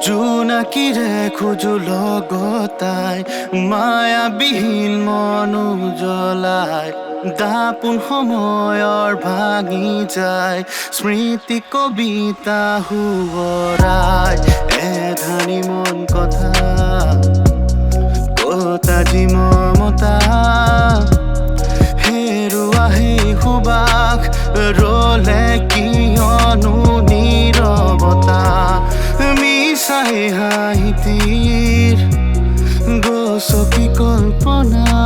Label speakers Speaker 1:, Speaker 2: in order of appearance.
Speaker 1: জোনাকিৰে খোজো লগতাই মায়াবিহীন মন উজ্বলাই দাপোন সময়ৰ ভাঙি যায় স্মৃতি কবিতা শুৱৰাই এধানি মন কথা কতা যি মমতা হেৰুৱা সেই সুবাস ৰলে কিয়নো নীৰৱতা মিছাই হাঁহিতিৰ গছকি কল্পনা